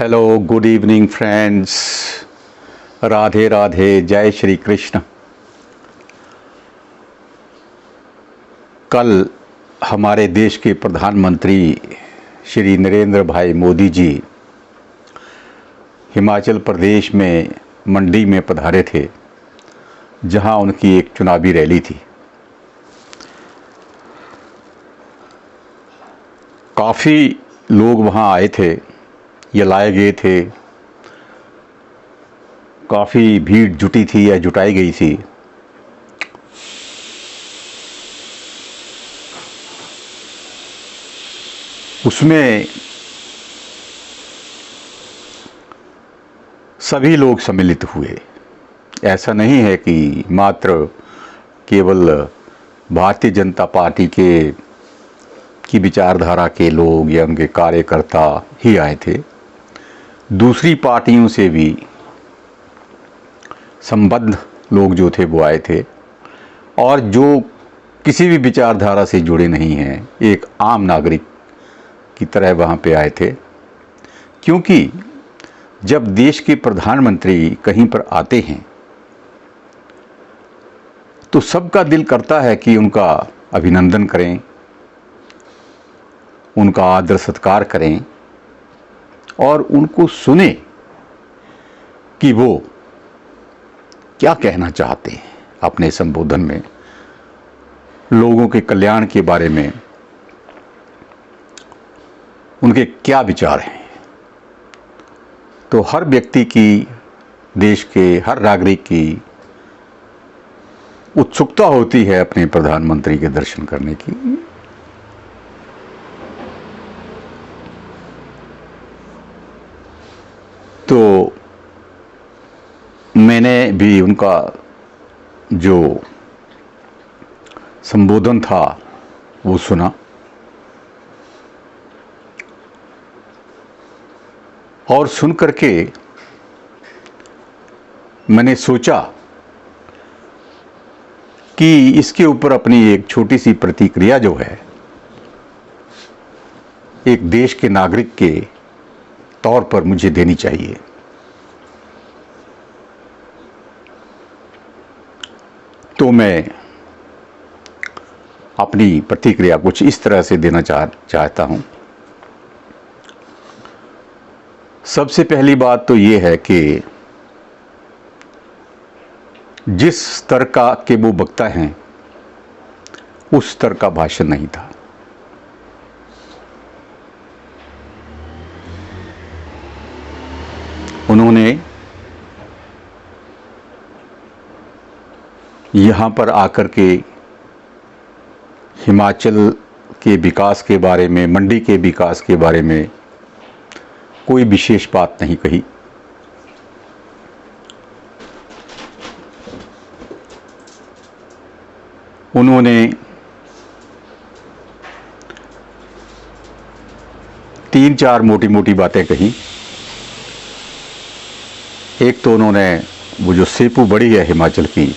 Hello, good evening friends. Radhe Radhe, जय श्री कृष्ण। कल हमारे देश के प्रधानमंत्री श्री नरेंद्र भाई मोदी जी हिमाचल प्रदेश में मंडी में पधारे थे, जहां उनकी एक चुनावी रैली थी। काफ़ी लोग वहां आए थे या लाए गए थे, काफ़ी भीड़ जुटी थी या जुटाई गई थी। उसमें सभी लोग सम्मिलित हुए। ऐसा नहीं है कि मात्र केवल भारतीय जनता पार्टी की विचारधारा के लोग या उनके कार्यकर्ता ही आए थे। दूसरी पार्टियों से भी संबद्ध लोग जो थे वो आए थे, और जो किसी भी विचारधारा से जुड़े नहीं हैं, एक आम नागरिक की तरह वहाँ पे आए थे। क्योंकि जब देश के प्रधानमंत्री कहीं पर आते हैं तो सबका दिल करता है कि उनका अभिनंदन करें, उनका आदर सत्कार करें और उनको सुने कि वो क्या कहना चाहते हैं अपने संबोधन में, लोगों के कल्याण के बारे में उनके क्या विचार हैं। तो हर व्यक्ति की, देश के हर नागरिक की उत्सुकता होती है अपने प्रधानमंत्री के दर्शन करने की। तो मैंने भी उनका जो संबोधन था वो सुना, और सुन करके मैंने सोचा कि इसके ऊपर अपनी एक छोटी सी प्रतिक्रिया जो है, एक देश के नागरिक के तौर पर मुझे देनी चाहिए। तो मैं अपनी प्रतिक्रिया कुछ इस तरह से देना चाहता हूं। सबसे पहली बात तो ये है कि जिस स्तर का के वो वक्ता हैं, उस स्तर का भाषण नहीं था। उन्होंने यहाँ पर आकर के हिमाचल के विकास के बारे में, मंडी के विकास के बारे में कोई विशेष बात नहीं कही। उन्होंने 3-4 मोटी मोटी बातें कही। एक तो उन्होंने वो जो सेपू बड़ी है हिमाचल की,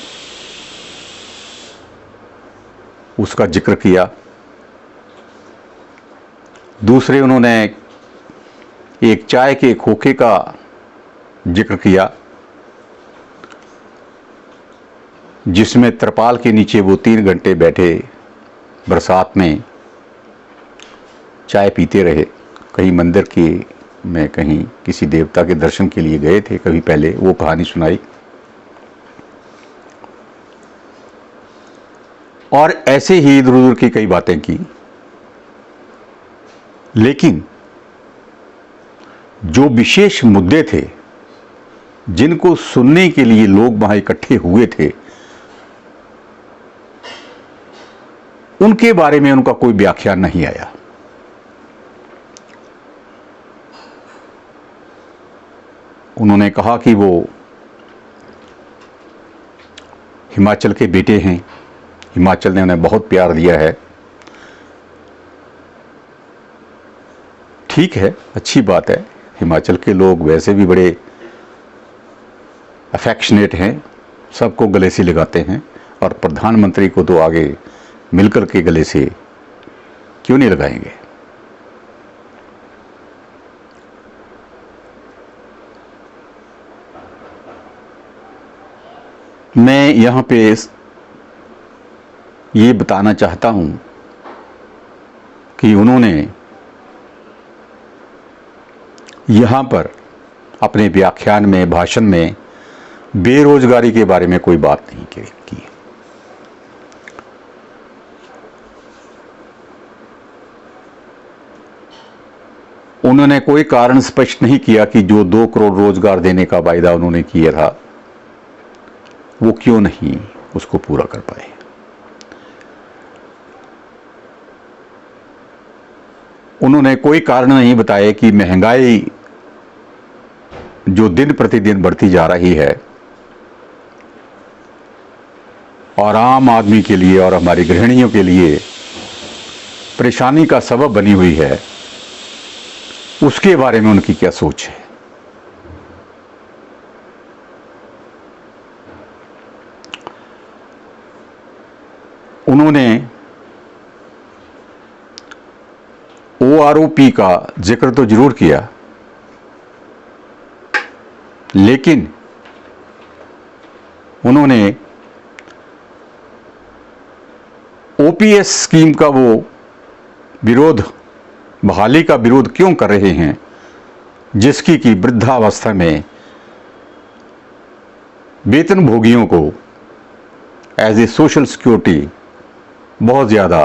उसका जिक्र किया। दूसरे उन्होंने एक चाय के खोखे का जिक्र किया, जिसमें तरपाल के नीचे वो 3 घंटे बैठे बरसात में चाय पीते रहे। कहीं मंदिर के में, कहीं किसी देवता के दर्शन के लिए गए थे कभी पहले, वो कहानी सुनाई। और ऐसे ही इधर उधर की कई बातें की। लेकिन जो विशेष मुद्दे थे जिनको सुनने के लिए लोग वहां इकट्ठे हुए थे, उनके बारे में उनका कोई व्याख्यान नहीं आया। उन्होंने कहा कि वो हिमाचल के बेटे हैं, हिमाचल ने उन्हें बहुत प्यार दिया है। ठीक है, अच्छी बात है। हिमाचल के लोग वैसे भी बड़े अफेक्शनेट हैं, सबको गले से लगाते हैं, और प्रधानमंत्री को तो आगे मिलकर के गले से क्यों नहीं लगाएंगे। मैं यहाँ पे ये बताना चाहता हूँ कि उन्होंने यहाँ पर अपने व्याख्यान में, भाषण में बेरोजगारी के बारे में कोई बात नहीं की। उन्होंने कोई कारण स्पष्ट नहीं किया कि जो 2 करोड़ रोजगार देने का वायदा उन्होंने किया था वो क्यों नहीं उसको पूरा कर पाए। उन्होंने कोई कारण नहीं बताया कि महंगाई जो दिन प्रतिदिन बढ़ती जा रही है और आम आदमी के लिए और हमारी गृहिणियों के लिए परेशानी का सबब बनी हुई है, उसके बारे में उनकी क्या सोच है। उन्होंने OROP का जिक्र तो जरूर किया, लेकिन उन्होंने OPS स्कीम का वो विरोध, बहाली का विरोध क्यों कर रहे हैं, जिसकी कि वृद्धावस्था में वेतनभोगियों को एज ए सोशल सिक्योरिटी बहुत ज़्यादा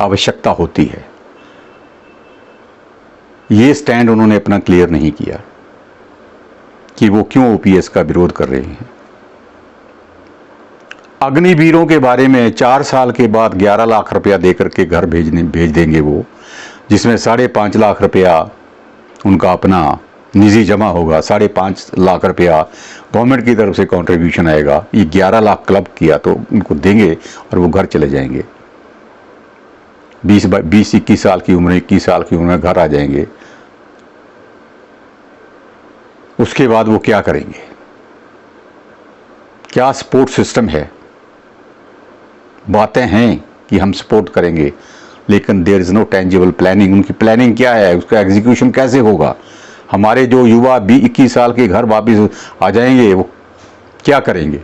आवश्यकता होती है। ये स्टैंड उन्होंने अपना क्लियर नहीं किया कि वो क्यों OPS का विरोध कर रहे हैं। अग्निवीरों के बारे में 4 साल के बाद 11 लाख रुपया देकर के घर भेज देंगे वो, जिसमें 5.5 लाख रुपया उनका अपना निजी जमा होगा, 5.5 लाख रुपया गवर्नमेंट की तरफ से कंट्रीब्यूशन आएगा। ये 11 लाख क्लब किया तो उनको देंगे और वो घर चले जाएंगे। 20-21 साल की उम्र, 21 साल की उम्र में घर आ जाएंगे। उसके बाद वो क्या करेंगे? क्या सपोर्ट सिस्टम है? बातें हैं कि हम सपोर्ट करेंगे, लेकिन there is no tangible planning. उनकी प्लानिंग क्या है? उसका एग्जीक्यूशन कैसे होगा? हमारे जो युवा 21 साल के घर वापस आ जाएंगे, वो क्या करेंगे?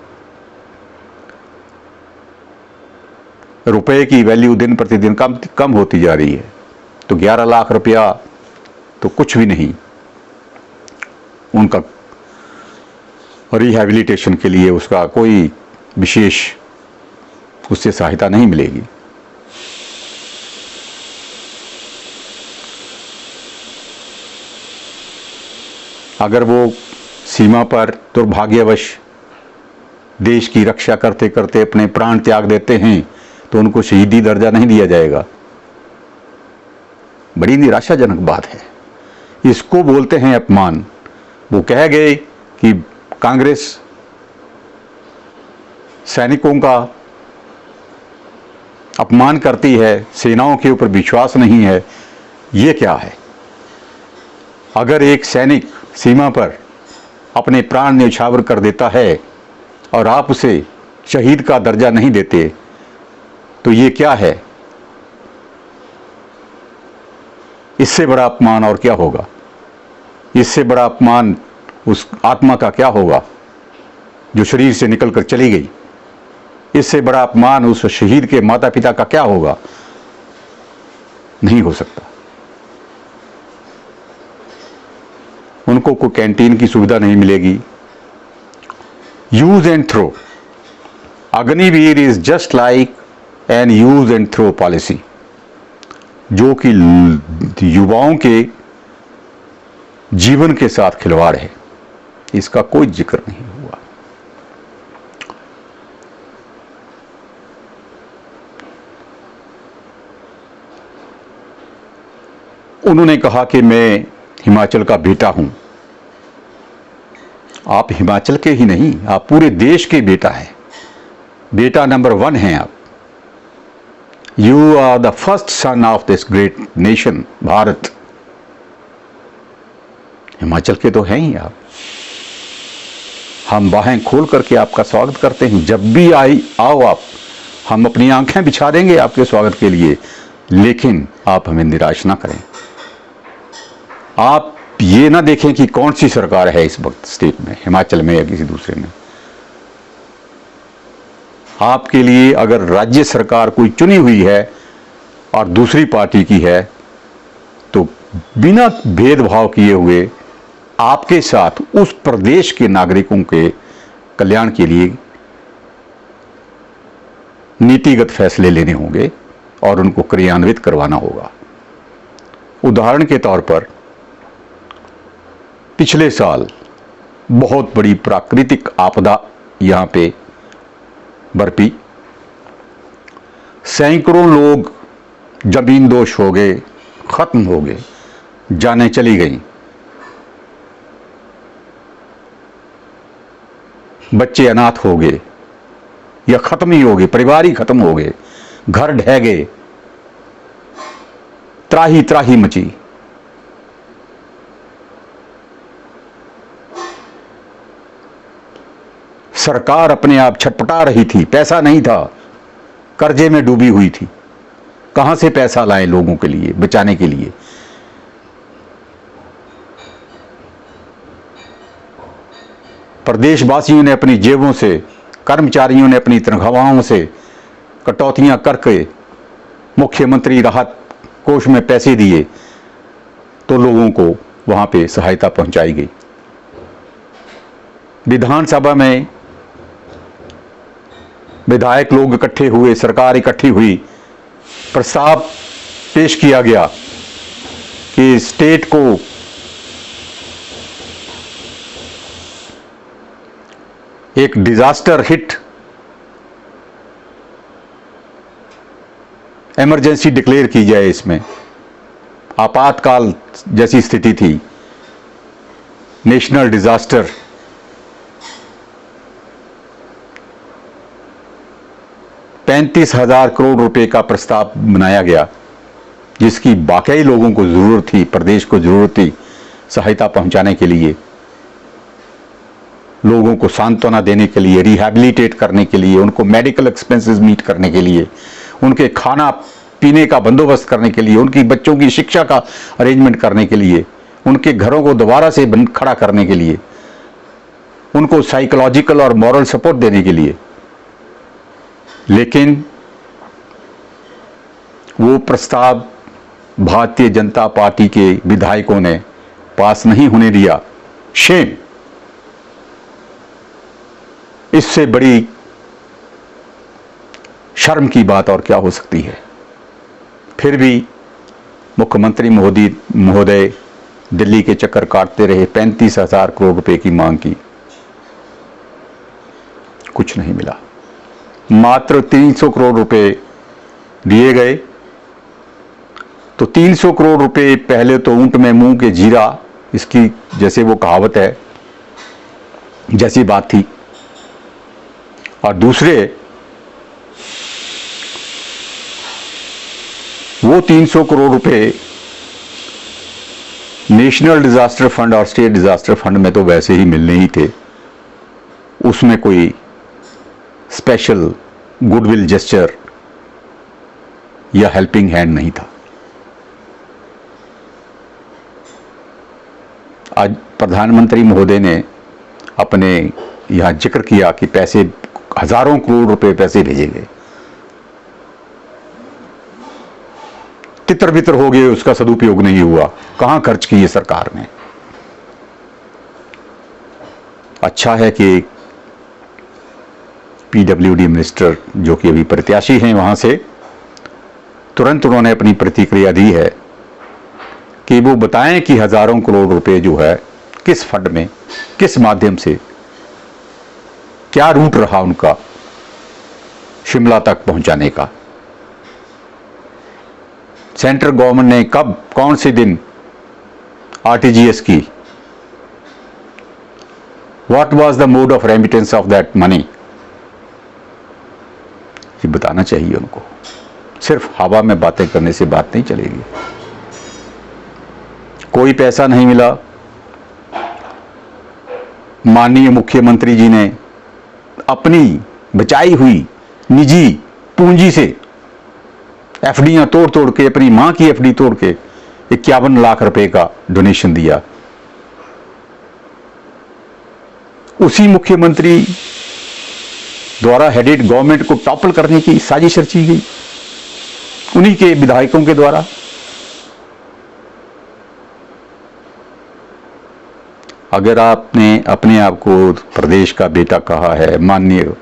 रुपए की वैल्यू दिन प्रतिदिन कम होती जा रही है, तो 11 लाख रुपया तो कुछ भी नहीं। उनका रिहैबिलिटेशन के लिए उसका कोई विशेष उससे सहायता नहीं मिलेगी। अगर वो सीमा पर दुर्भाग्यवश देश की रक्षा करते करते अपने प्राण त्याग देते हैं तो उनको शहीदी दर्जा नहीं दिया जाएगा। बड़ी निराशाजनक बात है। इसको बोलते हैं अपमान। वो कह गए कि कांग्रेस सैनिकों का अपमान करती है, सेनाओं के ऊपर विश्वास नहीं है। ये क्या है? अगर एक सैनिक सीमा पर अपने प्राण न्यौछावर कर देता है और आप उसे शहीद का दर्जा नहीं देते, तो ये क्या है? इससे बड़ा अपमान और क्या होगा? इससे बड़ा अपमान उस आत्मा का क्या होगा जो शरीर से निकलकर चली गई? इससे बड़ा अपमान उस शहीद के माता पिता का क्या होगा? नहीं हो सकता। उनको कोई कैंटीन की सुविधा नहीं मिलेगी। Use and throw. Agniveer is just like an use and throw policy, जो कि युवाओं के जीवन के साथ खिलवाड़ है। इसका कोई जिक्र नहीं हुआ। उन्होंने कहा कि मैं हिमाचल का बेटा हूं। आप हिमाचल के ही नहीं, आप पूरे देश के बेटा हैं। बेटा नंबर 1 हैं आप। You are the first son of this great nation Bharat. Himachal के तो हैं ही आप। हम बाहें खोल करके आपका स्वागत करते हैं। जब भी आओ आप, हम अपनी आंखें बिछा देंगे आपके स्वागत के लिए, लेकिन आप हमें निराश ना करें। आप ये ना देखें कि कौन सी सरकार है इस वक्त स्टेट में, हिमाचल में या किसी दूसरे में। आपके लिए अगर राज्य सरकार कोई चुनी हुई है और दूसरी पार्टी की है, तो बिना भेदभाव किए हुए आपके साथ उस प्रदेश के नागरिकों के कल्याण के लिए नीतिगत फैसले लेने होंगे और उनको क्रियान्वित करवाना होगा। उदाहरण के तौर पर पिछले साल बहुत बड़ी प्राकृतिक आपदा यहां पे बरपी, सैकड़ों लोग जमींदोज हो गए, खत्म हो गए, जानें चली गईं, बच्चे अनाथ हो गए या खत्म ही हो गए, परिवार ही खत्म हो गए, घर ढह गए, त्राही त्राही मची। सरकार अपने आप छटपटा रही थी, पैसा नहीं था, कर्जे में डूबी हुई थी, कहां से पैसा लाएं लोगों के लिए बचाने के लिए। प्रदेशवासियों ने अपनी जेबों से, कर्मचारियों ने अपनी तनख्वाहों से कटौतियां करके मुख्यमंत्री राहत कोष में पैसे दिए, तो लोगों को वहां पे सहायता पहुंचाई गई। विधानसभा में विधायक लोग इकट्ठे हुए, सरकार इकट्ठी हुई, प्रस्ताव पेश किया गया कि स्टेट को एक डिजास्टर हिट इमरजेंसी डिक्लेयर की जाए। इसमें आपातकाल जैसी स्थिति थी, नेशनल डिजास्टर। ₹35,000 करोड़ रुपए का प्रस्ताव बनाया गया, जिसकी वाकई लोगों को जरूरत थी, प्रदेश को जरूरत थी सहायता पहुंचाने के लिए, लोगों को सांत्वना देने के लिए, रिहैबिलिटेट करने के लिए, उनको मेडिकल एक्सपेंसेस मीट करने के लिए, उनके खाना पीने का बंदोबस्त करने के लिए, उनकी बच्चों की शिक्षा का अरेंजमेंट करने के लिए, उनके घरों को दोबारा से खड़ा करने के लिए, उनको साइकोलॉजिकल और मॉरल सपोर्ट देने के लिए। लेकिन वो प्रस्ताव भारतीय जनता पार्टी के विधायकों ने पास नहीं होने दिया। शेम! इससे बड़ी शर्म की बात और क्या हो सकती है। फिर भी मुख्यमंत्री महोदय दिल्ली के चक्कर काटते रहे, 35,000 करोड़ रुपए की मांग की, कुछ नहीं मिला। मात्र 300 करोड़ रुपए दिए गए। तो 300 करोड़ रुपए पहले तो ऊंट में मुंह के जीरा, इसकी जैसे वो कहावत है, जैसी बात थी। और दूसरे, वो 300 करोड़ रुपए नेशनल डिजास्टर फंड और स्टेट डिजास्टर फंड में तो वैसे ही मिलने ही थे, उसमें कोई स्पेशल गुडविल जेस्चर या हेल्पिंग हैंड नहीं था। आज प्रधानमंत्री महोदय ने अपने यहां जिक्र किया कि पैसे, हजारों करोड़ रुपए पैसे भेजे गए, तितर बितर हो गए, उसका सदुपयोग नहीं हुआ। कहां खर्च किए सरकार ने? अच्छा है कि पीडब्ल्यूडी मिनिस्टर, जो कि अभी प्रत्याशी हैं वहां से, तुरंत उन्होंने अपनी प्रतिक्रिया दी है कि वो बताएं कि हजारों करोड़ रुपए जो है किस फंड में, किस माध्यम से, क्या रूट रहा उनका शिमला तक पहुंचाने का। सेंट्रल गवर्नमेंट ने कब, कौन से दिन आरटीजीएस की, what was the mode of remittance of that money, ये बताना चाहिए उनको। सिर्फ हवा में बातें करने से बात नहीं चलेगी। कोई पैसा नहीं मिला। माननीय मुख्यमंत्री जी ने अपनी बचाई हुई निजी पूंजी से एफडीयां तोड़ तोड़ के, अपनी मां की एफडी तोड़ के 51 लाख रुपए का डोनेशन दिया। उसी मुख्यमंत्री द्वारा हेडेड गवर्नमेंट को टॉपल करने की साजिश रची गई, उन्हीं के विधायकों के द्वारा। अगर आपने अपने आप को प्रदेश का बेटा कहा है, माननीय,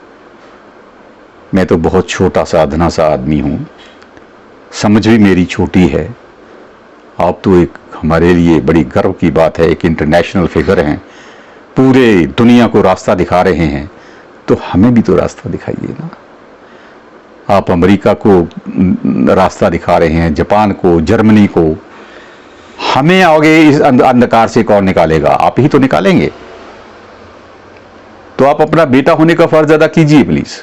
मैं तो बहुत छोटा सा अधना सा आदमी हूं, समझ भी मेरी छोटी है। आप तो एक हमारे लिए बड़ी गर्व की बात है, एक इंटरनेशनल फिगर हैं, पूरे दुनिया को रास्ता दिखा रहे हैं, तो हमें भी तो रास्ता दिखाइए ना। आप अमेरिका को रास्ता दिखा रहे हैं, जापान को, जर्मनी को, हमें आगे इस अंधकार से कौन निकालेगा? आप ही तो निकालेंगे। तो आप अपना बेटा होने का फर्ज अदा कीजिए प्लीज।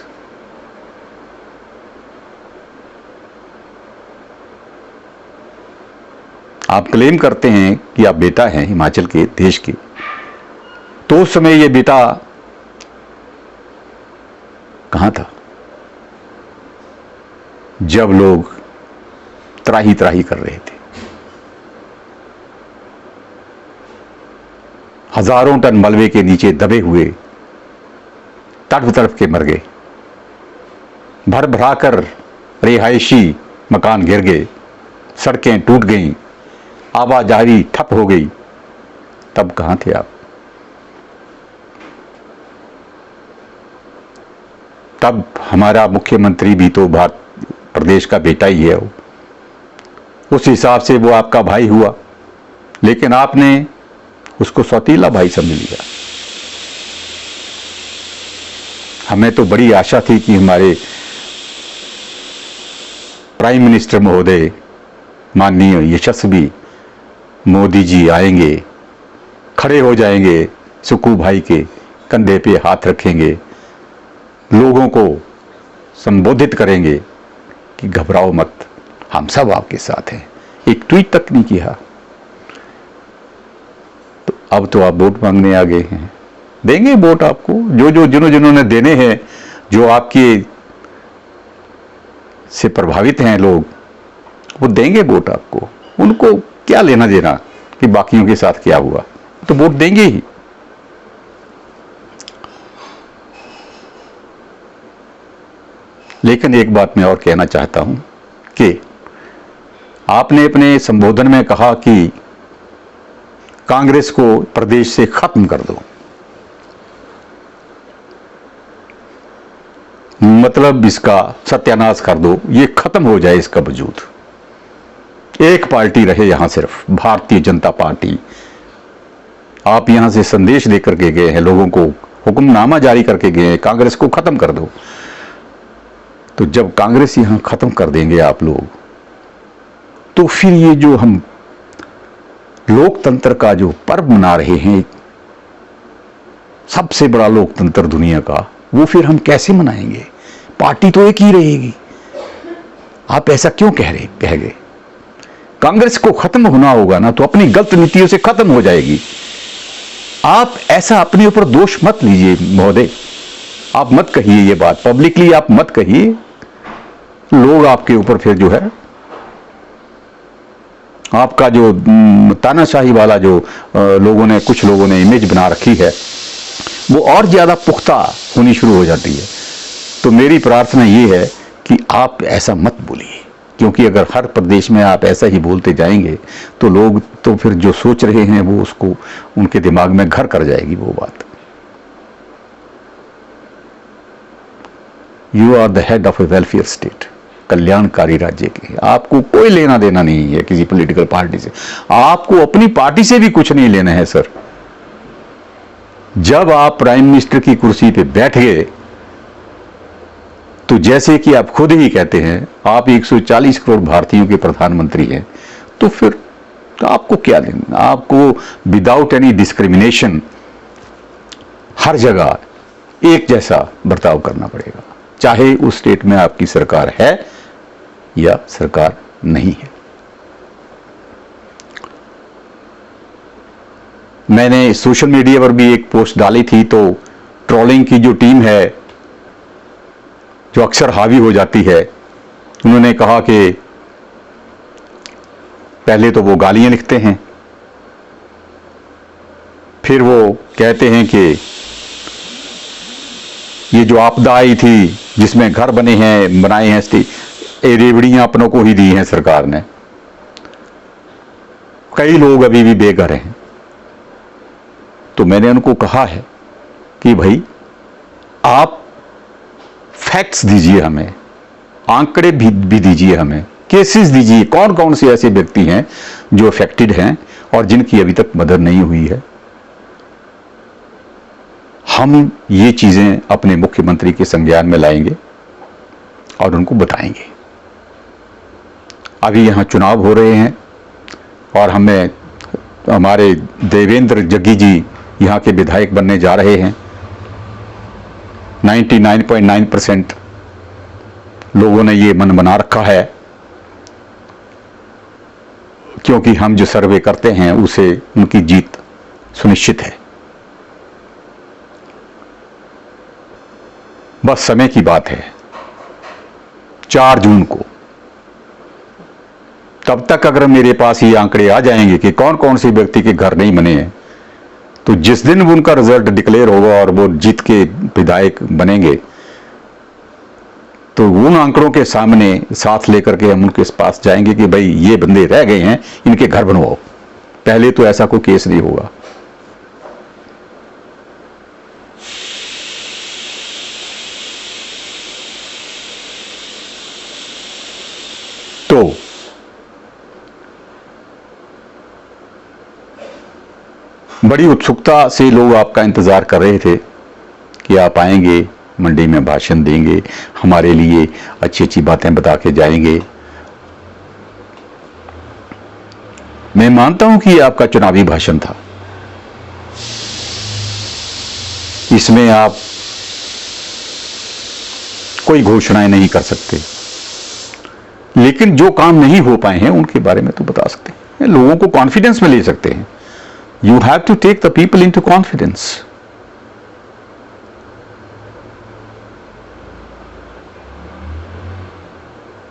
आप क्लेम करते हैं कि आप बेटा हैं हिमाचल के, देश के, तो उस समय ये बेटा कहां था जब लोग त्राही त्राही कर रहे थे? हजारों टन मलबे के नीचे दबे हुए तड़प तड़प के मर गए, भर भरा कर रिहायशी मकान गिर गए, सड़कें टूट गईं, आवाजाही ठप हो गई। तब कहां थे आप? तब हमारा मुख्यमंत्री भी तो भारत प्रदेश का बेटा ही है, उस हिसाब से वो आपका भाई हुआ, लेकिन आपने उसको सौतीला भाई समझ लिया। हमें तो बड़ी आशा थी कि हमारे प्राइम मिनिस्टर महोदय माननीय यशस्वी मोदी जी आएंगे, खड़े हो जाएंगे, सुक्खू भाई के कंधे पे हाथ रखेंगे, लोगों को संबोधित करेंगे कि घबराओ मत, हम सब आपके साथ हैं। एक ट्वीट तक नहीं किया। तो अब तो आप वोट मांगने आ गए हैं। देंगे वोट आपको, जिन्होंने देने हैं, जो आपके से प्रभावित हैं लोग, वो देंगे वोट आपको। उनको क्या लेना देना कि बाकियों के साथ क्या हुआ, तो वोट देंगे ही। लेकिन एक बात मैं और कहना चाहता हूं कि आपने अपने संबोधन में कहा कि कांग्रेस को प्रदेश से खत्म कर दो, मतलब इसका सत्यानाश कर दो, ये खत्म हो जाए इसका वजूद। एक पार्टी रहे यहां, सिर्फ भारतीय जनता पार्टी। आप यहां से संदेश देकर के गए हैं, लोगों को हुक्मनामा जारी करके गए हैं, कांग्रेस को खत्म कर दो। तो जब कांग्रेस यहां खत्म कर देंगे आप लोग, तो फिर ये जो हम लोकतंत्र का जो पर्व मना रहे हैं, सबसे बड़ा लोकतंत्र दुनिया का, वो फिर हम कैसे मनाएंगे? पार्टी तो एक ही रहेगी। आप ऐसा क्यों कह गए? कांग्रेस को खत्म होना होगा ना, तो अपनी गलत नीतियों से खत्म हो जाएगी। आप ऐसा अपने ऊपर दोष मत लीजिए महोदय, आप मत कहिए ये बात पब्लिकली, आप मत कहिए। लोग आपके ऊपर फिर जो है आपका जो तानाशाही वाला जो कुछ लोगों ने इमेज बना रखी है, वो और ज्यादा पुख्ता होनी शुरू हो जाती है। तो मेरी प्रार्थना ये है कि आप ऐसा मत बोलिए, क्योंकि अगर हर प्रदेश में आप ऐसा ही बोलते जाएंगे तो लोग तो फिर जो सोच रहे हैं वो उसको उनके दिमाग में घर कर जाएगी वो बात। You are the head of a welfare state, कल्याणकारी राज्य के। आपको कोई लेना देना नहीं है किसी पॉलिटिकल पार्टी से, आपको अपनी पार्टी से भी कुछ नहीं लेना है सर। जब आप प्राइम मिनिस्टर की कुर्सी पे बैठ गए, तो जैसे कि आप खुद ही कहते हैं आप 140 करोड़ भारतीयों के प्रधानमंत्री हैं, तो फिर आपको क्या लेना? आपको विदाउट एनी डिस्क्रिमिनेशन हर जगह एक जैसा बर्ताव करना पड़ेगा, चाहे उस स्टेट में आपकी सरकार है या सरकार नहीं है। मैंने सोशल मीडिया पर भी एक पोस्ट डाली थी, तो ट्रोलिंग की जो टीम है जो अक्सर हावी हो जाती है, उन्होंने कहा कि पहले तो वो गालियां लिखते हैं, फिर वो कहते हैं कि ये जो आपदा आई थी जिसमें घर बने हैं, बनाए हैं, ये रेवड़ियां अपनों को ही दी हैं सरकार ने। कई लोग अभी भी बेघर हैं। तो मैंने उनको कहा है कि भाई आप फैक्ट्स दीजिए हमें, आंकड़े भी दीजिए हमें, केसेस दीजिए, कौन कौन से ऐसे व्यक्ति हैं जो अफेक्टेड हैं और जिनकी अभी तक मदद नहीं हुई है। हम ये चीजें अपने मुख्यमंत्री के संज्ञान में लाएंगे और उनको बताएंगे। अभी यहां चुनाव हो रहे हैं और हमारे देवेंद्र जग्गी जी यहां के विधायक बनने जा रहे हैं। 99.9% लोगों ने ये मन बना रखा है, क्योंकि हम जो सर्वे करते हैं उसे उनकी जीत सुनिश्चित है। बस समय की बात है, 4 जून को। तब तक अगर मेरे पास ये आंकड़े आ जाएंगे कि कौन कौन से व्यक्ति के घर नहीं बने हैं, तो जिस दिन उनका रिजल्ट डिक्लेयर होगा और वो जीत के विधायक बनेंगे, तो उन आंकड़ों के सामने साथ लेकर के हम उनके पास जाएंगे कि भाई ये बंदे रह गए हैं, इनके घर बनवाओ। पहले तो ऐसा कोई केस नहीं होगा। तो बड़ी उत्सुकता से लोग आपका इंतजार कर रहे थे कि आप आएंगे, मंडी में भाषण देंगे, हमारे लिए अच्छी अच्छी बातें बता के जाएंगे। मैं मानता हूं कि आपका चुनावी भाषण था, इसमें आप कोई घोषणाएं नहीं कर सकते, लेकिन जो काम नहीं हो पाए हैं उनके बारे में तो बता सकते हैं, लोगों को कॉन्फिडेंस में ले सकते हैं। You have to take the people into confidence.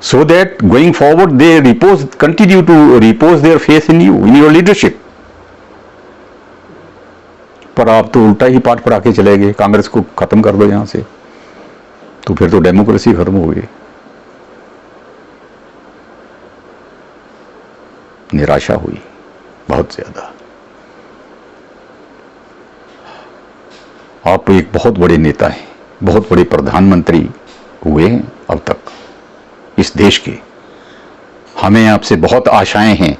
So that going forward they continue to repose their faith in you, in your leadership. पर आप तो उल्टा ही पाठ पढ़ा के चले गए, कांग्रेस को खत्म कर दो यहां से, तो फिर तो डेमोक्रेसी खत्म हो गई। निराशा हुई बहुत ज्यादा। आप एक बहुत बड़े नेता हैं, बहुत बड़े प्रधानमंत्री हुए हैं अब तक इस देश के। हमें आपसे बहुत आशाएं हैं।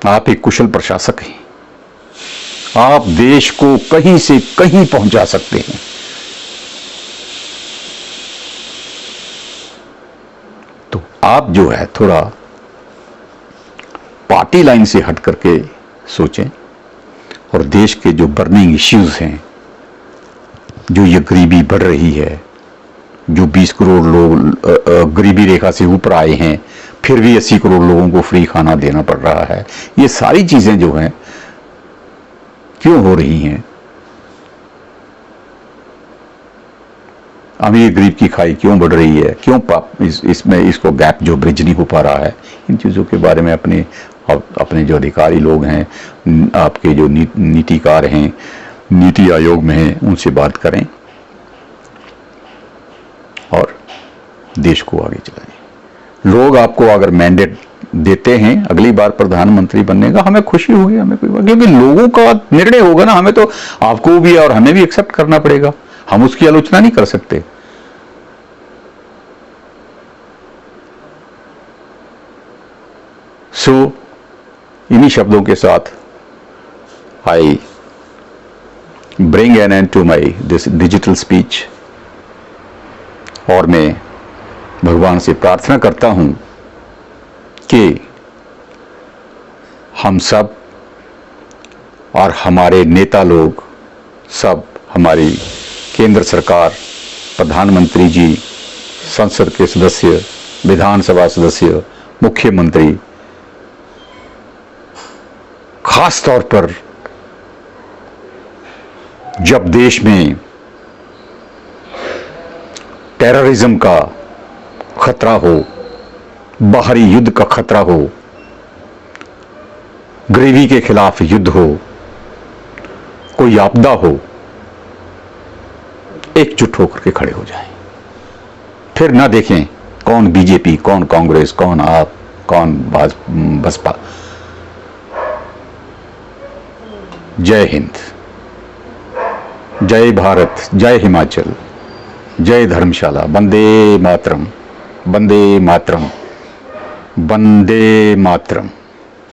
आप एक कुशल प्रशासक हैं, आप देश को कहीं से कहीं पहुंचा सकते हैं। तो आप जो है थोड़ा पार्टी लाइन से हट करके सोचें और देश के जो बर्निंग इश्यूज हैं, जो ये गरीबी बढ़ रही है, जो 20 करोड़ लोग गरीबी रेखा से ऊपर आए हैं, फिर भी 80 करोड़ लोगों को फ्री खाना देना पड़ रहा है, ये सारी चीजें जो हैं क्यों हो रही हैं? अमीर गरीब की खाई क्यों बढ़ रही है? क्यों इसमें इसको गैप जो ब्रिज नहीं हो पा रहा है? इन चीज़ों के बारे में अपने जो अधिकारी लोग हैं, आपके जो नीतिकार हैं, नीति आयोग में हैं, उनसे बात करें और देश को आगे चलाएं। लोग आपको अगर मैंडेट देते हैं अगली बार प्रधानमंत्री बनने का, हमें खुशी होगी, हमें कोई, क्योंकि लोगों का निर्णय होगा ना, हमें तो आपको भी और हमें भी एक्सेप्ट करना पड़ेगा, हम उसकी आलोचना नहीं कर सकते। इन्हीं शब्दों के साथ I bring an end to my this digital speech, और मैं भगवान से प्रार्थना करता हूं कि हम सब और हमारे नेता लोग सब, हमारी केंद्र सरकार, प्रधानमंत्री जी, संसद के सदस्य, विधानसभा सदस्य, मुख्यमंत्री, खास तौर पर जब देश में टेररिज्म का खतरा हो, बाहरी युद्ध का खतरा हो, गरीबी के खिलाफ युद्ध हो, कोई आपदा हो, एकजुट होकर के खड़े हो जाएं। फिर ना देखें कौन बीजेपी, कौन कांग्रेस, कौन आप, कौन बसपा। जय हिंद, जय भारत, जय हिमाचल, जय धर्मशाला। वंदे मातरम, वंदे मातरम, वंदे मातरम।